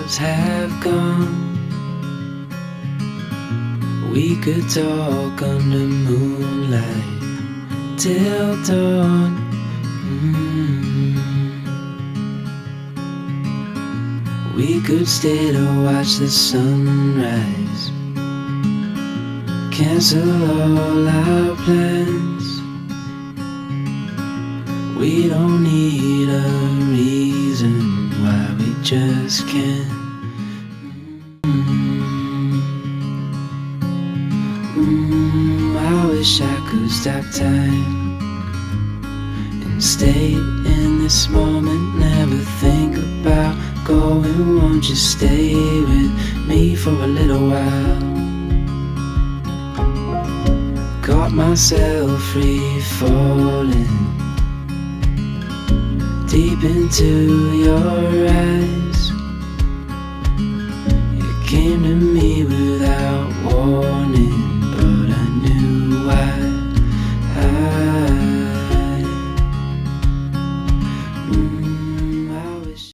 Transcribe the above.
clouds have gone. We could talk under moonlight till dawn. We could stay to watch the sunrise, cancel all our plans. We don't need a reason why we just can't. I wish I could stop time and stay in this moment, never think about going. Won't you stay with me for a little while? Got myself free falling deep into your eyes. You came to me without warning.